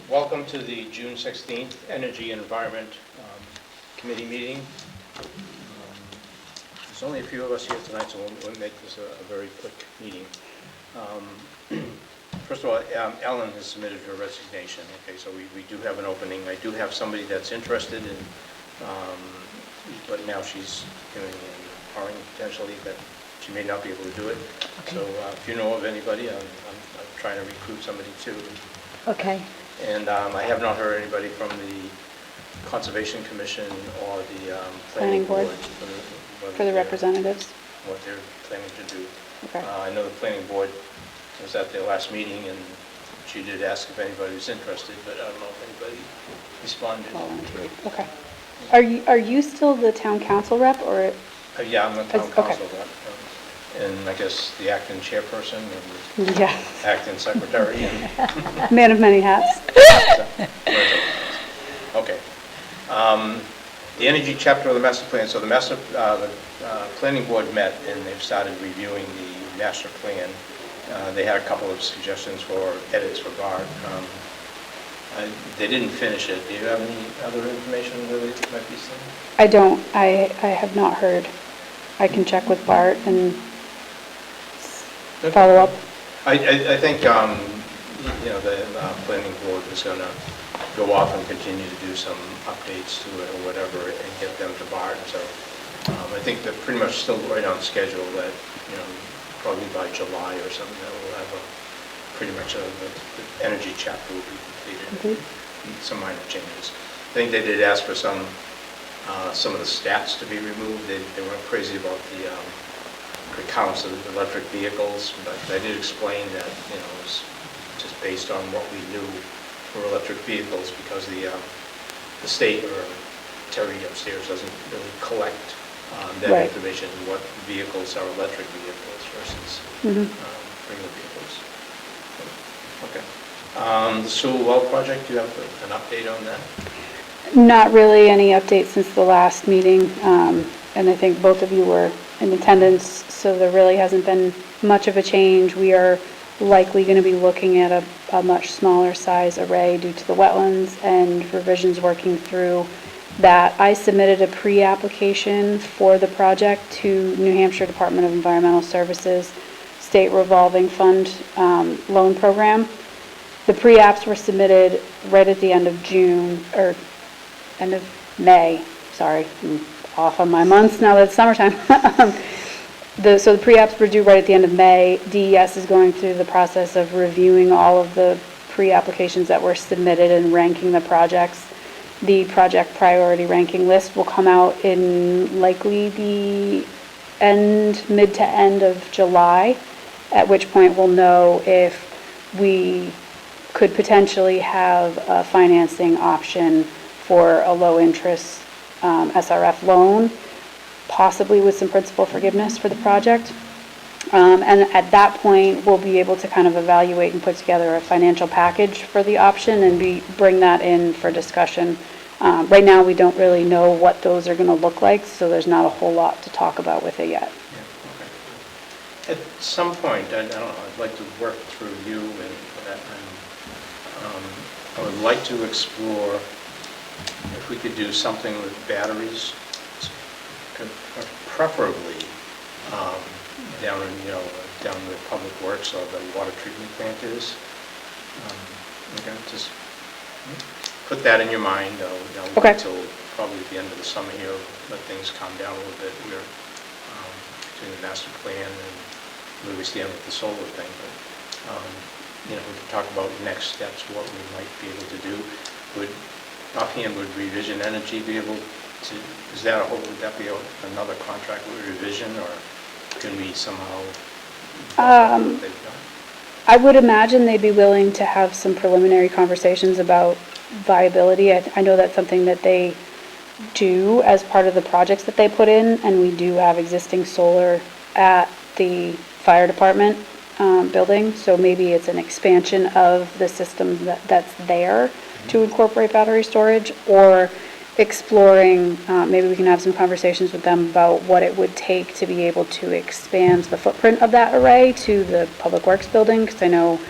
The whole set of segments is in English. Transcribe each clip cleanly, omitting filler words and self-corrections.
Welcome to the June 16th Energy and Environment Committee meeting. There's only a few of us here tonight, so we'll make this a very quick meeting. First of all, Ellen has submitted her resignation. Okay, so we do have an opening. I do have somebody that's interested in, but now she's doing hiring potentially, that she may not be able to do it. Okay. So if you know of anybody, I'm trying to recruit somebody too. Okay. And I have not heard anybody from the Conservation Commission or the Planning Board for the representatives. What they're planning to do. Okay. I know the Planning Board was at their last meeting, and she did ask if anybody was interested, but I don't know if anybody responded. Voluntary. Okay. Are you still the town council rep, or? Yeah, I'm the town council rep. And I guess the acting chairperson and yeah. acting secretary. And man of many hats. Okay. The energy chapter of the master plan. So the planning board met and they've started reviewing the master plan. They had a couple of suggestions for edits for Bart. They didn't finish it. Do you have any other information where they might be seen? I don't. I have not heard. I can check with Bart and follow up. I think you know, the planning board is going to go off and continue to do some updates to it or whatever and get them to Bart. So I think they're pretty much still right on schedule that, you know, probably by July or something that we'll have pretty much the energy chapter will be completed. Some minor changes. I think they did ask for some of the stats to be removed. They weren't crazy about the counts of electric vehicles, but I did explain that, you know, it was just based on what we knew for electric vehicles, because the state or Terry upstairs doesn't really collect that information, what vehicles are electric vehicles versus regular vehicles. Okay. The sewer well project, do you have an update on that? Not really any update since the last meeting, and I think both of you were in attendance, so there really hasn't been much of a change. We are likely going to be looking at a much smaller size array due to the wetlands and revisions working through that. I submitted a pre-application for the project to New Hampshire Department of Environmental Services State Revolving Fund loan program. The pre-apps were submitted right at the end of June, or end of May, sorry, I'm off on my months now that it's summertime. So the pre-apps were due right at the end of May. DES is going through the process of reviewing all of the pre-applications that were submitted and ranking the projects. The project priority ranking list will come out in likely the mid to end of July, at which point we'll know if we could potentially have a financing option for a low interest SRF loan, possibly with some principal forgiveness for the project. And at that point, we'll be able to kind of evaluate and put together a financial package for the option and bring that in for discussion. Right now, we don't really know what those are going to look like, so there's not a whole lot to talk about with it yet. Yeah, okay. At some point, I don't know, I'd like to work through you, and I would like to explore if we could do something with batteries, preferably down in, you know, down where Public Works or the water treatment plant is. Okay, just put that in your mind. I'll wait until probably at the end of the summer here, let things calm down a little bit. We're doing the master plan and where we stand with the solar thing. But you know, we can talk about next steps, what we might be able to do. Offhand, would Revision Energy be able to, would that be another contract with Revision, or can we somehow they've done? I would imagine they'd be willing to have some preliminary conversations about viability. I know that's something that they do as part of the projects that they put in, and we do have existing solar at the fire department building, so maybe it's an expansion of the system that's there to incorporate battery storage, or exploring, maybe we can have some conversations with them about what it would take to be able to expand the footprint of that array to the Public Works building, because I know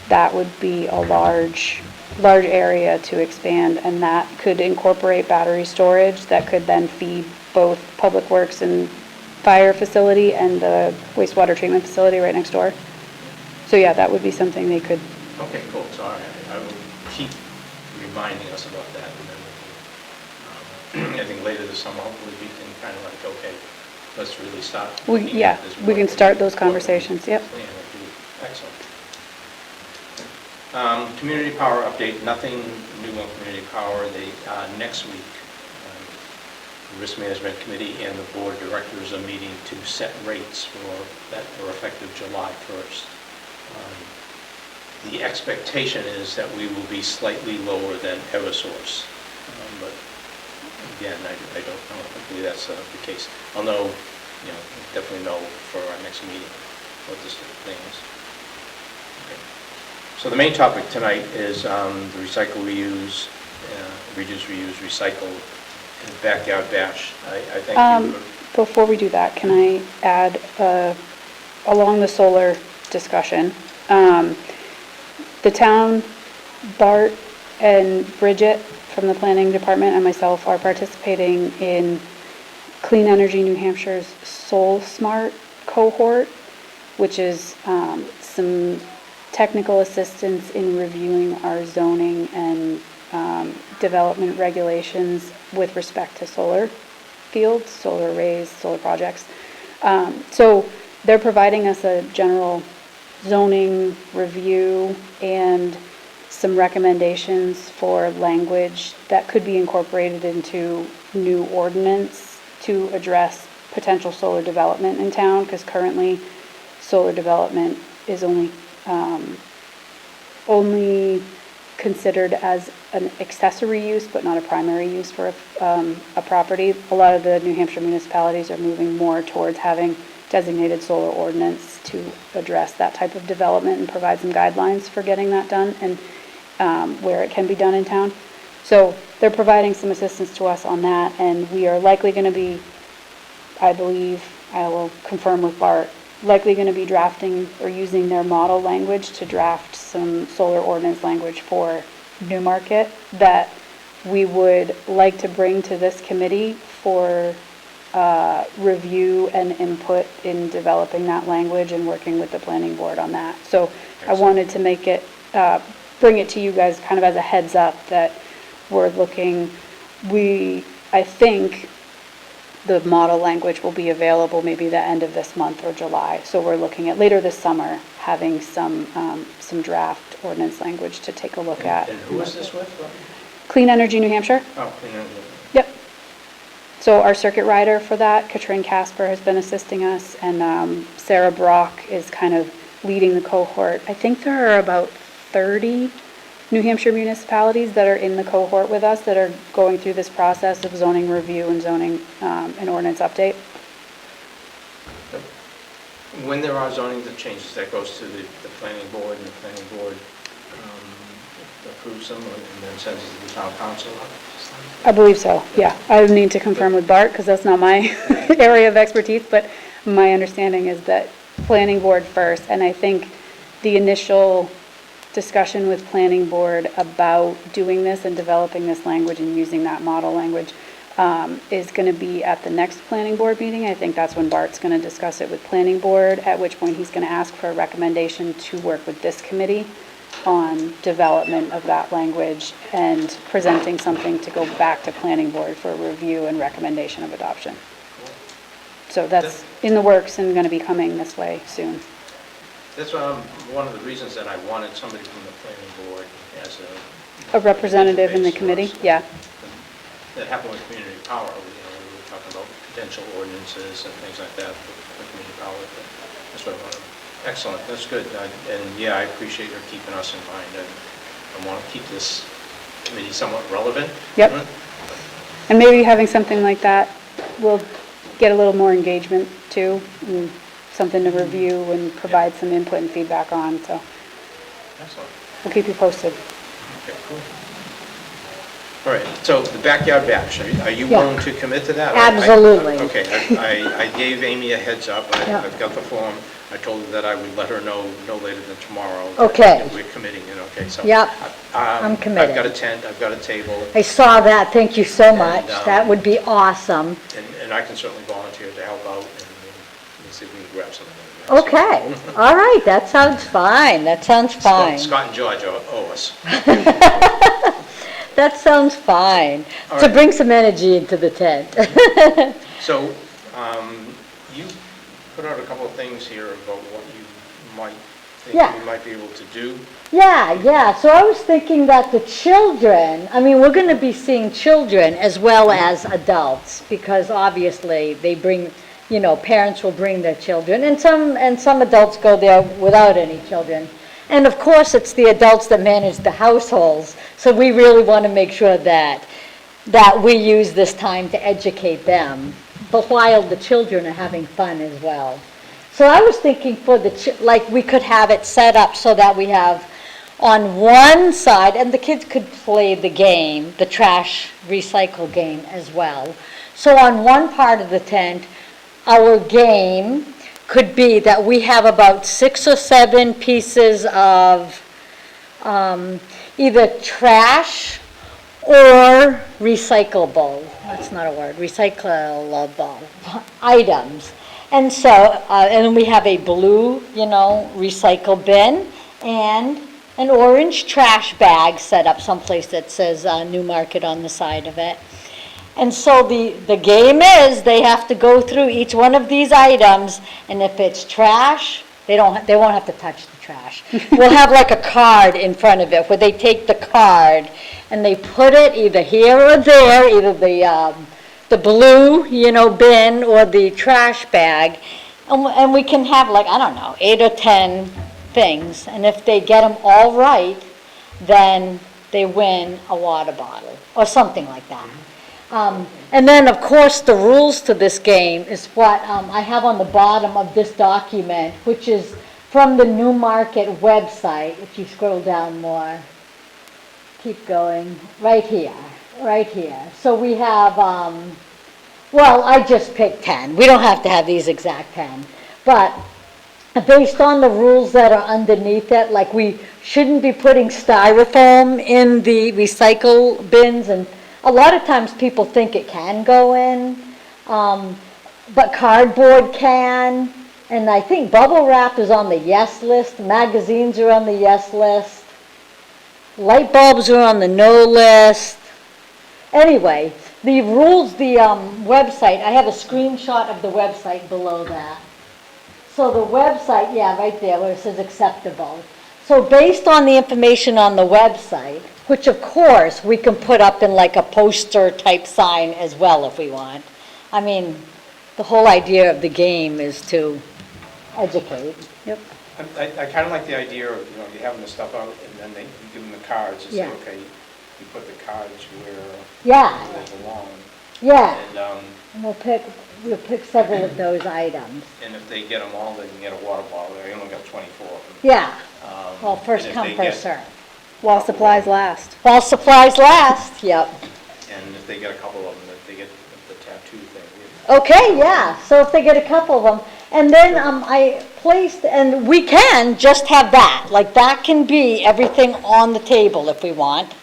that would be a large area to expand, and that could incorporate battery storage that could then feed both Public Works and fire facility and the wastewater treatment facility right next door. So yeah, that would be something they could. Okay, cool, so I will keep reminding us about that, and then I think later this summer, hopefully we can kind of like, okay, let's really start. Yeah, we can start those conversations, yep. Excellent. Community power update, nothing new on community power. Next week, the Risk Management Committee and the Board of Directors are meeting to set rates that are effective July 1st. The expectation is that we will be slightly lower than Eversource, but again, I don't know. Hopefully that's the case. I'll know, definitely know for our next meeting what this thing is. Okay. So the main topic tonight is the recycle, reuse, reduce, reuse, recycle, and backyard bash. I think before we do that, can I add along the solar discussion? The town, Bart and Bridget from the planning department and myself are participating in Clean Energy New Hampshire's Soul Smart cohort, which is some technical assistance in reviewing our zoning and development regulations with respect to solar fields, solar arrays, solar projects. So they're providing us a general zoning review and some recommendations for language that could be incorporated into new ordinance to address potential solar development in town, because currently solar development is only considered as an accessory use but not a primary use for a property. A lot of the New Hampshire municipalities are moving more towards having designated solar ordinance to address that type of development and provide some guidelines for getting that done and where it can be done in town. So they're providing some assistance to us on that, and we are likely going to be, I believe, I will confirm with Bart, likely going to be drafting or using their model language to draft some solar ordinance language for Newmarket that we would like to bring to this committee for review and input in developing that language and working with the planning board on that. So excellent. I wanted to make it, bring it to you guys kind of as a heads up that we're looking, I think the model language will be available maybe the end of this month or July. So we're looking at later this summer having some draft ordinance language to take a look at. And who is this with? Clean Energy New Hampshire. Oh, Clean Energy. Yep. So our circuit rider for that, Katrin Casper, has been assisting us, and Sarah Brock is kind of leading the cohort. I think there are about 30 New Hampshire municipalities that are in the cohort with us that are going through this process of zoning review and zoning and ordinance update. When there are zoning changes, that goes to the planning board, and the planning board approves them and then sends it to the town council? I believe so, yeah. I would need to confirm with Bart because that's not my area of expertise, but my understanding is that planning board first, and I think the initial discussion with planning board about doing this and developing this language and using that model language is going to be at the next planning board meeting. I think that's when Bart's going to discuss it with planning board, at which point he's going to ask for a recommendation to work with this committee on development of that language and presenting something to go back to planning board for review and recommendation of adoption. So that's in the works and going to be coming this way soon. That's one of the reasons that I wanted somebody from the planning board as a representative in the committee. Yeah. That happened with community power. We were talking about potential ordinances and things like that for community power. But that's what I wanted. Excellent. That's good. And yeah, I appreciate your keeping us in mind. I want to keep this committee somewhat relevant. Yep. And maybe having something like that will get a little more engagement too. And something to review and provide some input and feedback on. So excellent. We'll keep you posted. Okay, cool. All right, so the backyard bash, are you willing to commit to that? Absolutely. Okay, I gave Amy a heads up. I've got the form. I told her that I would let her know no later than tomorrow. Okay. That we're committing it, okay? So Yep, I'm committed. I've got a tent, I've got a table, I saw that, thank you so much. And, That would be awesome. and I can certainly volunteer to help out and see if we can grab something. Okay, all right, that sounds fine, that sounds fine. Scott and George owe us. That sounds fine, All to right. bring some energy into the tent. So, you put out a couple of things here about what you might think Yeah. we might be able to do. Yeah, so I was thinking that the children, I mean, we're gonna be seeing children as well as adults, because obviously they bring, you know, parents will bring their children, and some adults go there without any children. And of course, it's the adults that manage the households, so we really want to make sure that we use this time to educate them, but while the children are having fun as well. So I was thinking for like we could have it set up so that we have on one side, and the kids could play the game, the trash recycle game as well. So on one part of the tent, our game could be that we have about 6 or 7 pieces of either trash or recyclable, that's not a word, recyclable items. And so, and then we have a blue, you know, recycle bin and an orange trash bag set up someplace that says Newmarket on the side of it. And so the game is they have to go through each one of these items, and if it's trash, they won't have to touch the trash. We'll have like a card in front of it where they take the card and they put it either here or there, either the blue, you know, bin or the trash bag, and we can have like, I don't know, 8 or 10 things, and if they get them all right, then they win a water bottle or something like that. And then, of course, the rules to this game is what I have on the bottom of this document, which is from the Newmarket website. If you scroll down more, keep going, right here. So we have, well, I just picked 10. We don't have to have these exact 10. But based on the rules that are underneath it, like we shouldn't be putting styrofoam in the recycle bins, and a lot of times people think it can go in, but cardboard can, and I think bubble wrap is on the yes list, magazines are on the yes list, light bulbs are on the no list. Anyway, the rules, the website, I have a screenshot of the website below that. So the website, yeah, right there where it says acceptable. So based on the information on the website, which of course we can put up in like a poster type sign as well if we want. I mean, the whole idea of the game is to educate. Yep. I kind of like the idea of, you know, you having the stuff out and then you give them the cards and say, Yeah. okay, you put the cards where they belong. Yeah. And We'll pick several of those items. and if they get them all, then you get a water bottle. I only got 24 of them. Yeah. Well, And first if come, they first get- serve. While supplies last. While supplies last, yep. And if they get a couple of them, then they get the tattoo thing. Okay, yeah, so if they get a couple of them, and then I placed, and we can just have that, like that can be everything on the table if we want.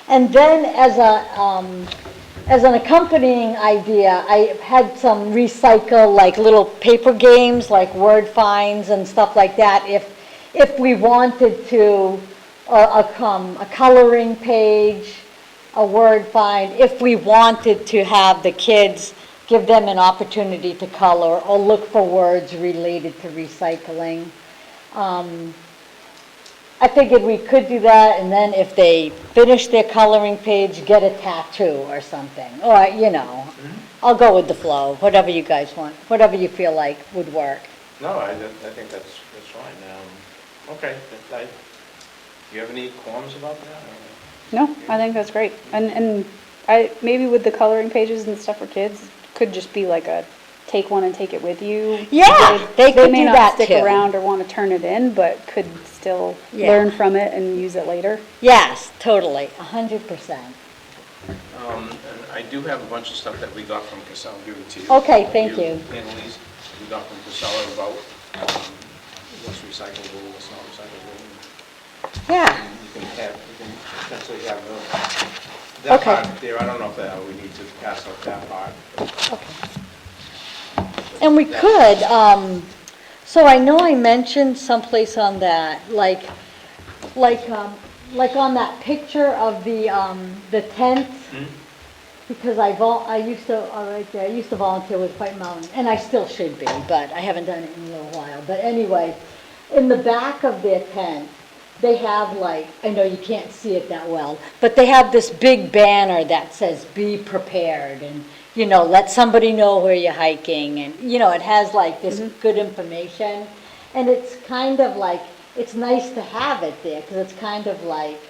And then as an accompanying idea, I had some recycle, like little paper games, like word finds and stuff like that, if we wanted to, a coloring page, a word find, if we wanted to have the kids, give them an opportunity to color or look for words related to recycling. I figured we could do that, and then if they finish their coloring page, get a tattoo or something. Or, you know, I'll go with the flow, whatever you guys want, whatever you feel like would work. No, I think that's fine. Okay, do you have any qualms about that? No, I think that's great. And I, maybe with the coloring pages and stuff for kids, could just be like a take one and take it with you. Yeah, they could may do not that stick too. around or want to turn it in, but could still Yeah. learn from it and use it later. Yes, totally, 100%. And I do have a bunch of stuff that we got from Casella. I'll give it to you. Okay, thank you. Annalise, we got from Casella about what's recyclable, what's not recyclable. Yeah, You can potentially have that Okay. part there. I don't know if we need to pass out that part. okay. And we could, so I know I mentioned someplace on that, like on that picture of the tent, because I used to, right there, I used to volunteer with White Mountain, and I still should be, but I haven't done it in a little while. But anyway, in the back of their tent, they have like, I know you can't see it that well, but they have this big banner that says, "Be prepared," and, let somebody know where you're hiking, and, it has like this good information. And it's kind of like, it's nice to have it there, because it's kind of like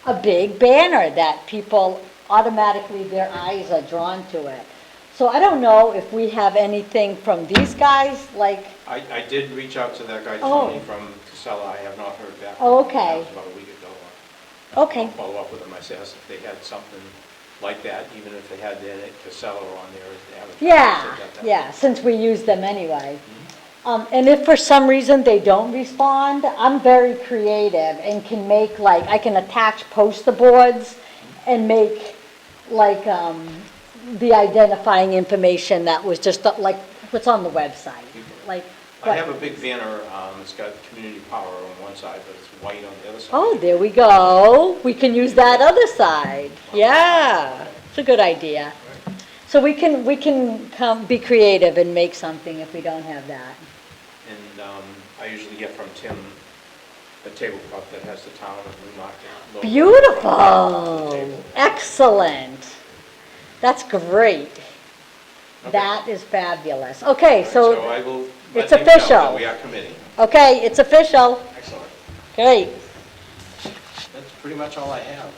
a big banner that people automatically, their eyes are drawn to it. So I don't know if we have anything from these guys, like, I did reach out to that guy, Oh. Tony, from Casella. I have not heard back. Oh, from him. okay. That was about a week ago. Okay. I'll follow up with them. I asked if they had something like that, even if they had their Casella on there, if they haven't. yeah, since we use them anyway. And if for some reason they don't respond, I'm very creative and can make like, I can attach poster boards and make like the identifying information that was just like what's on the website. Like, I have a big banner. It's got community power on one side, but it's white on the other side. oh, there we go. We can use that other side. Yeah, it's a good idea. So we can be creative and make something if we don't have that. And I usually get from Tim a tablecloth that has the town of Newmarket logo. Beautiful. Table. Excellent. That's great. Okay. That is fabulous. Okay, So so, I will let it's Tim know official. that we are committing. okay, it's official. Excellent. Great. That's pretty much all I have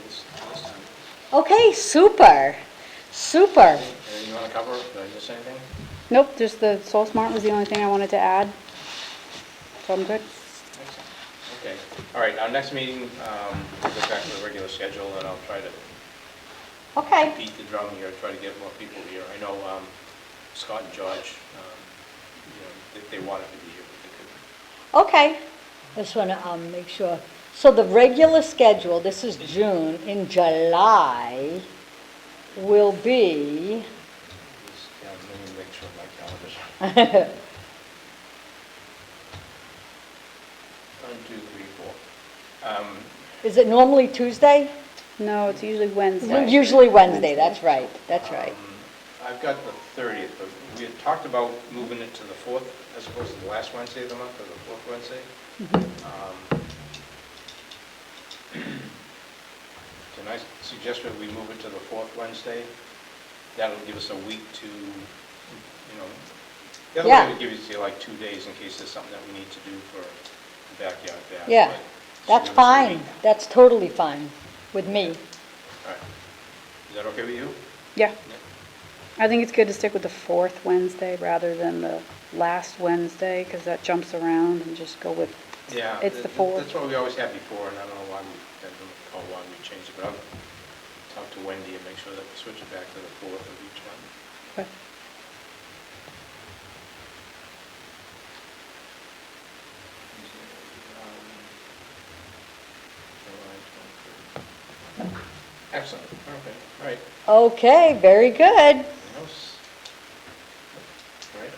this time. Okay, super. Super. Anything you want to cover? Did I miss anything? Nope, just the Soul Smart was the only thing I wanted to add. So I'm good. Excellent. Okay. All right, our next meeting, we'll get back to the regular schedule, and I'll try to Okay. beat the drum here, try to get more people here. I know Scott and George, if they wanted to be here, but they couldn't. Okay. I just want to make sure. So the regular schedule, this is June, in July will be, Let me make sure my calendar. 1, 2, 3, 4. is it normally Tuesday? No, it's usually Wednesday. Usually Wednesday, that's right, that's right. I've got the 30th, but we had talked about moving it to the 4th as opposed to the last Wednesday of the month, or the 4th Wednesday. Can I suggest that we move it to the 4th Wednesday? That'll give us a week to, that'll Yeah. give us like 2 days in case there's something that we need to do for the backyard bath. Yeah, but that's give us a fine, week. that's totally fine with me. All right. Is that okay with you? Yeah. I think it's good to stick with the 4th Wednesday rather than the last Wednesday, because that jumps around, and just go with, Yeah. it's the 4th. That's what we always had before, and I don't know why why we changed it, but I'll talk to Wendy and make sure that we switch it back to the 4th of each month. Okay. Excellent, okay, all right. Okay, very good. Anything else? All right,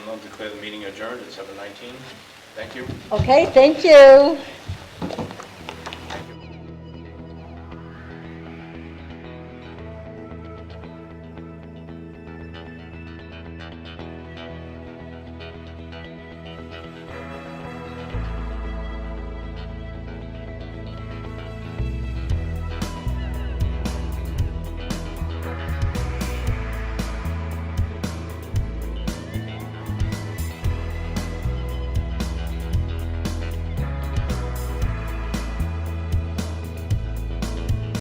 I'll declare the meeting adjourned at 7:19. Thank you. Okay, thank you.